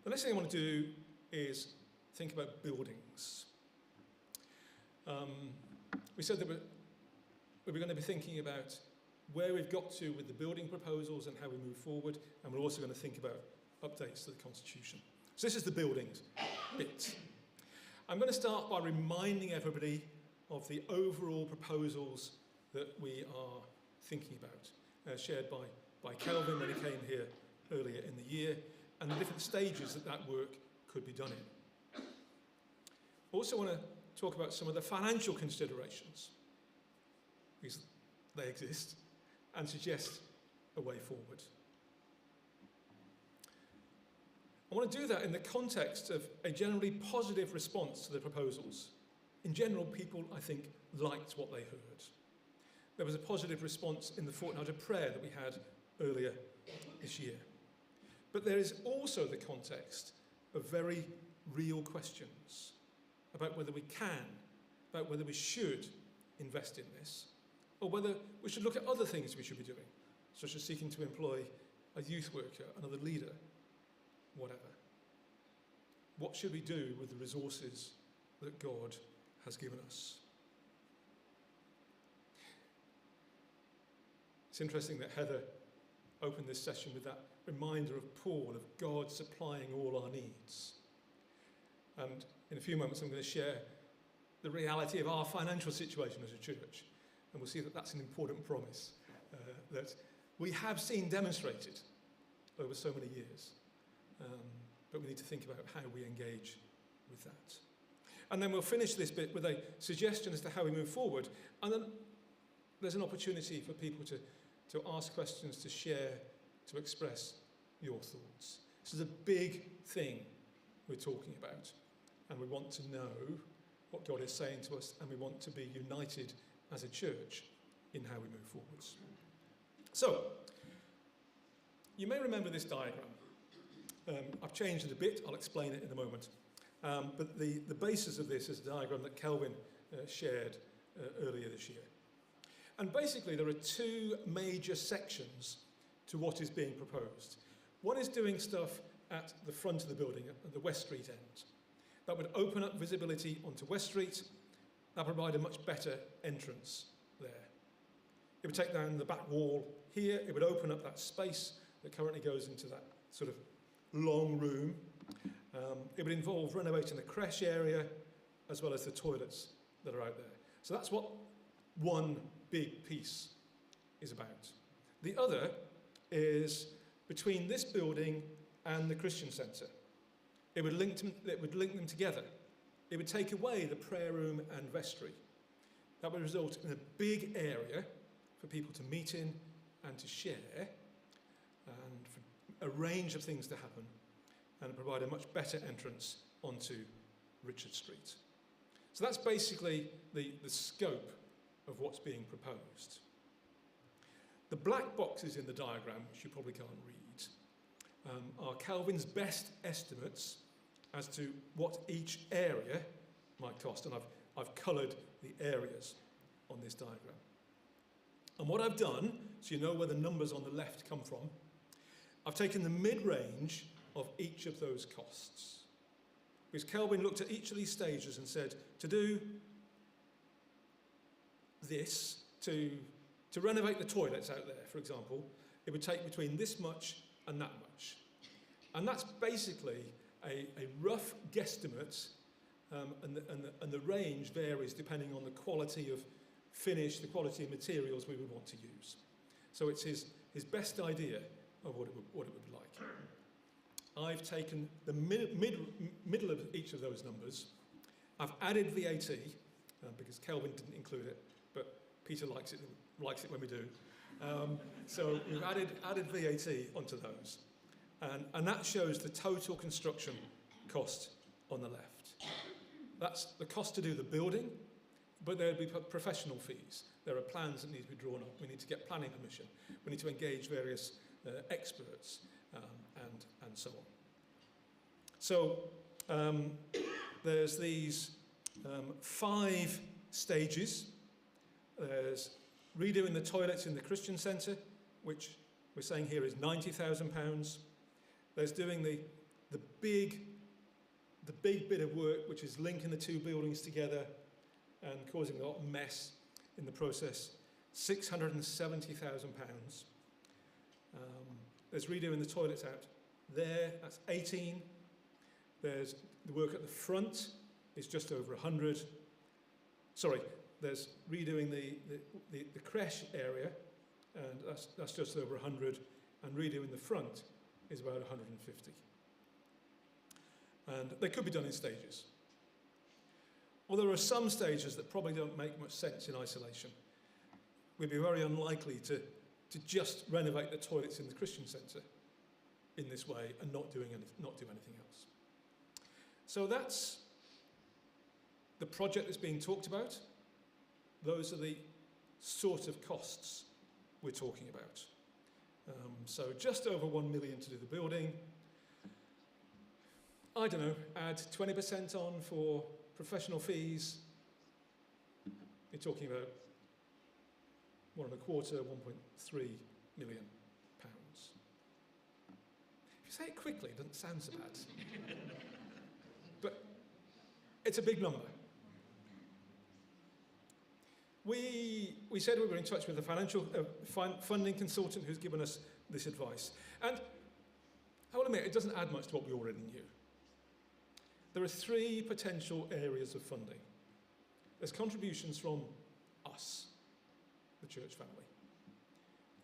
The next thing I want to do is think about buildings. We said that we're going to be thinking about where we've got to with the building proposals and how we move forward, and we're also going to think about updates to the Constitution. So this is the buildings bit. I'm going to start by reminding everybody of the overall proposals that we are thinking about, shared by Kelvin when he came here earlier in the year, and the different stages that work could be done in. I also want to talk about some of the financial considerations, because they exist, and suggest a way forward. I want to do that in the context of a generally positive response to the proposals. In general, people, I think, liked what they heard. There was a positive response in the fortnight of prayer that we had earlier this year. But there is also the context of very real questions about whether we can, about whether we should invest in this, or whether we should look at other things we should be doing, such as seeking to employ a youth worker, another leader, whatever. What should we do with the resources that God has given us? It's interesting that Heather opened this session with that reminder of Paul, of God supplying all our needs. And in a few moments I'm going to share the reality of our financial situation as a church. And we'll see that that's an important promise that we have seen demonstrated over so many years. But we need to think about how we engage with that. And then we'll finish this bit with a suggestion as to how we move forward. And then there's an opportunity for people to ask questions, to share, to express your thoughts. This is a big thing we're talking about. And we want to know what God is saying to us, and we want to be united as a church in how we move forwards. So, you may remember this diagram. I've changed it a bit. I'll explain it in a moment. But the basis of this is a diagram that Kelvin shared earlier this year. And basically, there are two major sections to what is being proposed. One is doing stuff at the front of the building, at the West Street end. That would open up visibility onto West Street. That would provide a much better entrance there. It would take down the back wall here. It would open up that space that currently goes into that sort of long room. It would involve renovating the creche area as well as the toilets that are out there. So that's what one big piece is about. The other is between this building and the Christian Centre. It would link them together. It would take away the prayer room and vestry. That would result in a big area for people to meet in and to share, and for a range of things to happen, and provide a much better entrance onto Richard Street. So that's basically the scope of what's being proposed. The black boxes in the diagram, which you probably can't read, are Kelvin's best estimates as to what each area might cost. And I've coloured the areas on this diagram. And what I've done, so you know where the numbers on the left come from, I've taken the mid-range of each of those costs. Because Kelvin looked at each of these stages and said, to do this, to renovate the toilets out there, for example, it would take between this much and that much. And that's basically a rough guesstimate, and the range varies depending on the quality of finish, the quality of materials we would want to use. So it's his best idea of what it would be like. I've taken the middle of each of those numbers. I've added VAT, because Kelvin didn't include it, but Peter likes it when we do. So we've added VAT onto those. And that shows the total construction cost on the left. That's the cost to do the building, but there would be professional fees. There are plans that need to be drawn up. We need to get planning permission. We need to engage various experts, and so on. So there's these 5 stages. There's redoing the toilets in the Christian Centre, which we're saying here is £90,000. There's doing the the big bit of work which is linking the two buildings together and causing a lot of mess in the process, £670,000. There's redoing the toilets out there, that's 18. There's the work at the front, is just over 100. Sorry, there's redoing the creche area, and that's just over 100, and redoing the front is about 150. And they could be done in stages. Well, there are some stages that probably don't make much sense in isolation. We'd be very unlikely to just renovate the toilets in the Christian Centre in this way and not do anything else. So that's the project that's being talked about. Those are the sort of costs we're talking about. So just over 1 million to do the building. I don't know, add 20% on for professional fees. You're talking about 1.25, 1.3 million pounds. If you say it quickly, it doesn't sound so bad. But it's a big number. We said we were in touch with a financial funding consultant who's given us this advice. And I will admit, it doesn't add much to what we already knew. There are 3 potential areas of funding. There's contributions from us, the church family.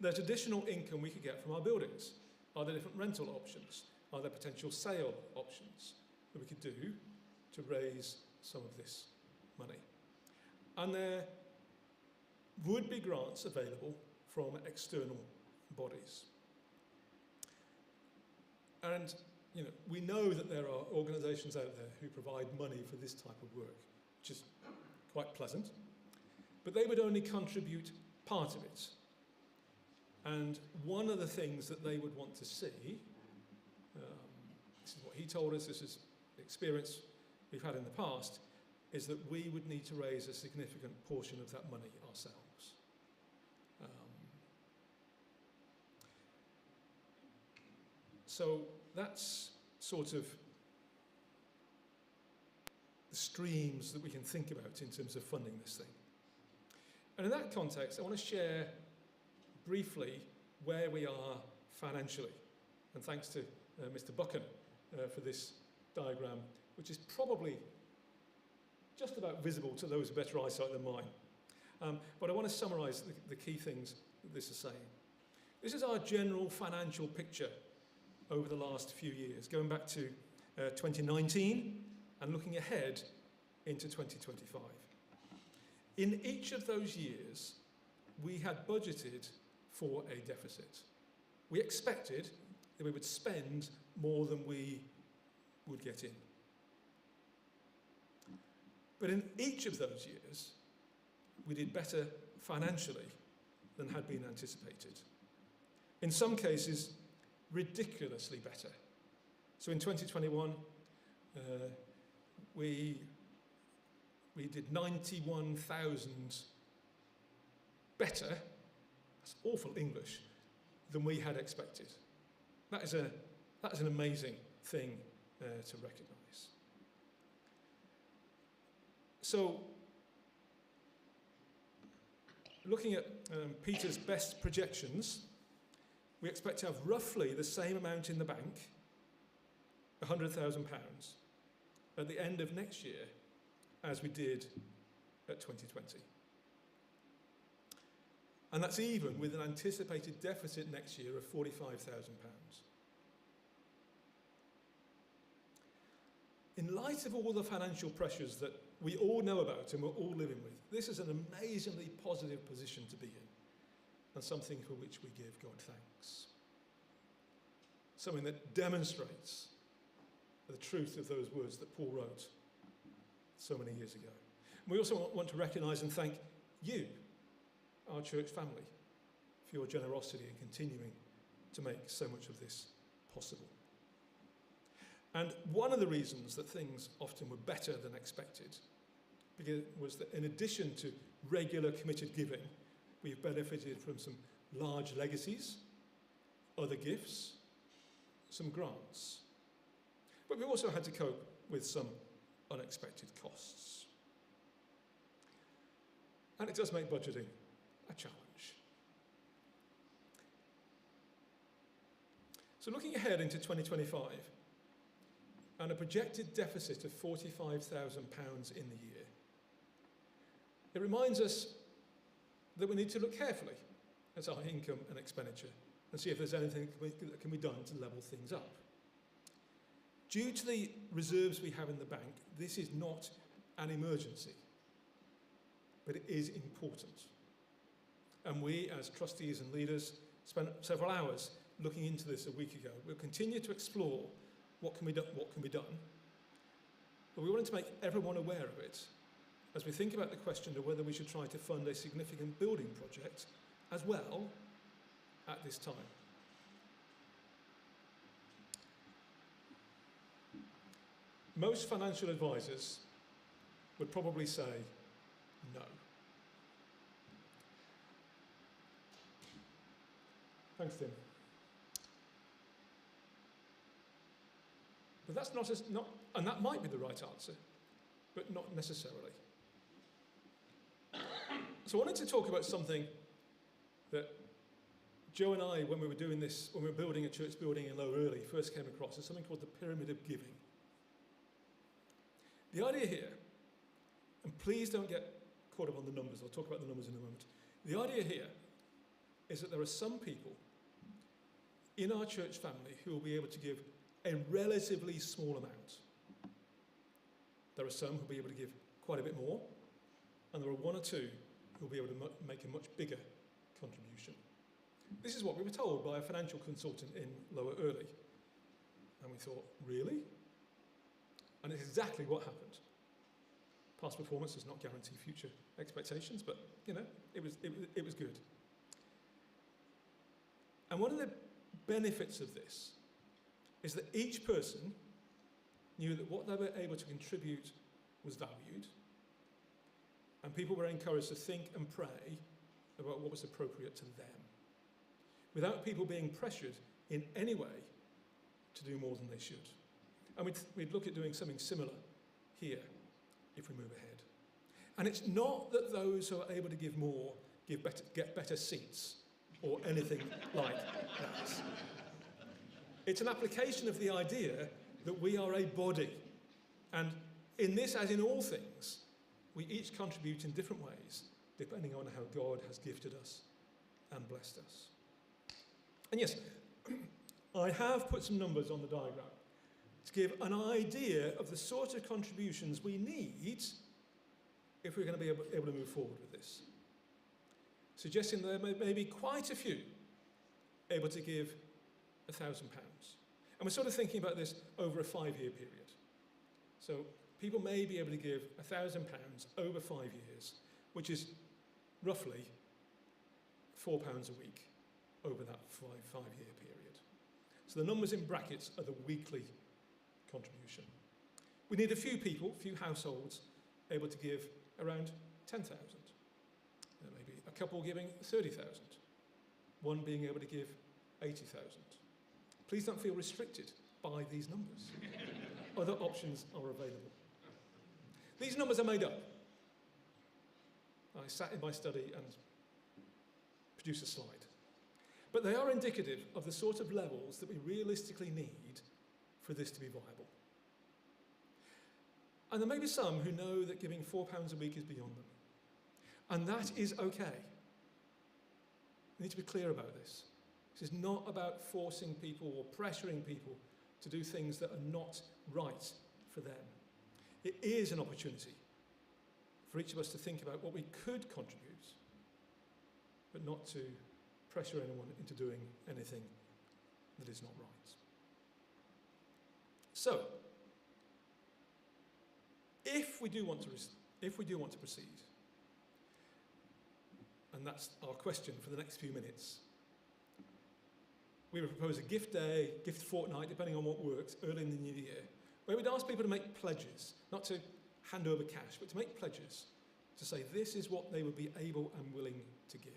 There's additional income we could get from our buildings. Are there different rental options? Are there potential sale options that we could do to raise some of this money? And there would be grants available from external bodies. And we know that there are organisations out there who provide money for this type of work, which is quite pleasant, but they would only contribute part of it. And one of the things that they would want to see, this is what he told us, this is the experience we've had in the past, is that we would need to raise a significant portion of that money ourselves. So that's sort of the streams that we can think about in terms of funding this thing. And in that context, I want to share briefly where we are financially. And thanks to Mr. Buchan for this diagram, which is probably just about visible to those with better eyesight than mine. But I want to summarise the key things that this is saying. This is our general financial picture over the last few years, going back to 2019 and looking ahead into 2025. In each of those years, we had budgeted for a deficit. We expected that we would spend more than we would get in. But in each of those years, we did better financially than had been anticipated. In some cases, ridiculously better. So in 2021, we did 91,000 better, that's awful English, than we had expected. That is an amazing thing to recognise. So, looking at Peter's best projections, we expect to have roughly the same amount in the bank, £100,000, at the end of next year as we did at 2020. And that's even with an anticipated deficit next year of £45,000. In light of all the financial pressures that we all know about and we're all living with, this is an amazingly positive position to be in, and something for which we give God thanks. Something that demonstrates the truth of those words that Paul wrote so many years ago. And we also want to recognise and thank you, our church family, for your generosity in continuing to make so much of this possible. And one of the reasons that things often were better than expected was that in addition to regular committed giving, we've benefited from some large legacies, other gifts, some grants. we also had to cope with some unexpected costs. And it does make budgeting a challenge. So looking ahead into 2025, and a projected deficit of £45,000 in the year, it reminds us that we need to look carefully at our income and expenditure and see if there's anything that can be done to level things up. Due to the reserves we have in the bank, this is not an emergency, but it is important. And we, as trustees and leaders, spent several hours looking into this a week ago. We'll continue to explore what can be done, but we wanted to make everyone aware of it as we think about the question of whether we should try to fund a significant building project as well at this time. Most financial advisors would probably say no. Thanks, Tim. But that's not, and that might be the right answer, but not necessarily. So I wanted to talk about something that Joe and I, when we were doing this, when we were building a church building in Lower Earley, first came across, is something called the pyramid of giving. The idea here, and please don't get caught up on the numbers, I'll talk about the numbers in a moment. The idea here is that there are some people in our church family who will be able to give a relatively small amount. There are some who will be able to give quite a bit more, and there are one or two who will be able to make a much bigger contribution. This is what we were told by a financial consultant in Lower Earley. And we thought, really? And it's exactly what happened. Past performance does not guarantee future expectations, but you know, it was good. And one of the benefits of this is that each person knew that what they were able to contribute was valued, and people were encouraged to think and pray about what was appropriate to them, without people being pressured in any way to do more than they should. And we'd look at doing something similar here if we move ahead. And it's not that those who are able to give more get better seats or anything like that. It's an application of the idea that we are a body. And in this, as in all things, we each contribute in different ways, depending on how God has gifted us and blessed us. And yes, I have put some numbers on the diagram to give an idea of the sort of contributions we need if we're going to be able to move forward with this. Suggesting there may be quite a few able to give £1,000. And we're sort of thinking about this over a 5-year period. So people may be able to give £1,000 over 5 years, which is roughly £4 a week over that five-year period. So the numbers in brackets are the weekly contribution. We need a few people, a few households, able to give around 10,000. Maybe a couple giving 30,000. One being able to give 80,000. Please don't feel restricted by these numbers. Other options are available. These numbers are made up. I sat in my study and produced a slide. But they are indicative of the sort of levels that we realistically need for this to be viable. And there may be some who know that giving £4 a week is beyond them. And that is okay. We need to be clear about this. This is not about forcing people or pressuring people to do things that are not right for them. It is an opportunity for each of us to think about what we could contribute, but not to pressure anyone into doing anything that is not right. So, if we do want to proceed, and that's our question for the next few minutes, we would propose a gift day, gift fortnight, depending on what works, early in the new year, where we'd ask people to make pledges, not to hand over cash, but to make pledges, to say this is what they would be able and willing to give.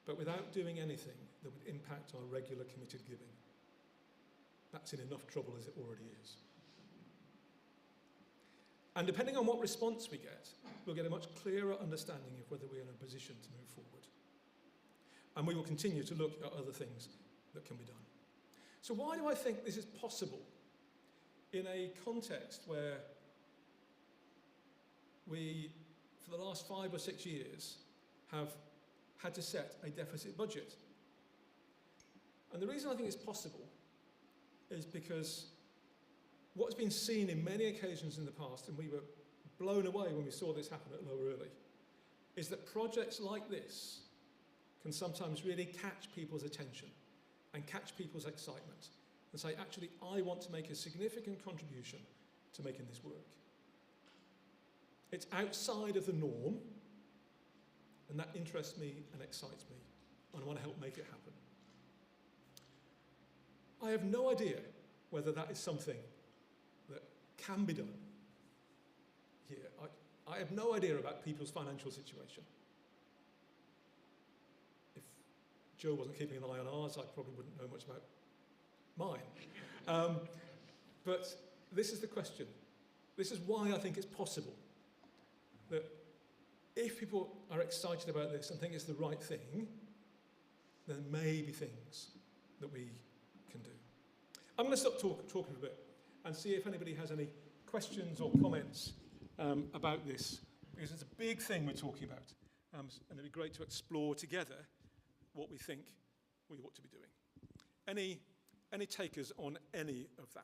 But without doing anything that would impact our regular committed giving. That that's in enough trouble as it already is. And depending on what response we get, we'll get a much clearer understanding of whether we're in a position to move forward. And we will continue to look at other things that can be done. So why do I think this is possible in a context where we, for the last 5 or 6 years, have had to set a deficit budget? And the reason I think it's possible is because what's been seen in many occasions in the past, and we were blown away when we saw this happen at Lower Earley, is that projects like this can sometimes really catch people's attention and catch people's excitement and say, actually, I want to make a significant contribution to making this work. It's outside of the norm, and that interests me and excites me, and I want to help make it happen. I have no idea whether that is something that can be done here. I have no idea about people's financial situation. If Joe wasn't keeping an eye on ours, I probably wouldn't know much about mine. But this is the question. This is why I think it's possible that if people are excited about this and think it's the right thing, there may be things that we can do. I'm going to stop talking a bit and see if anybody has any questions or comments about this, because it's a big thing we're talking about, and it'd be great to explore together what we think we ought to be doing. Any takers on any of that?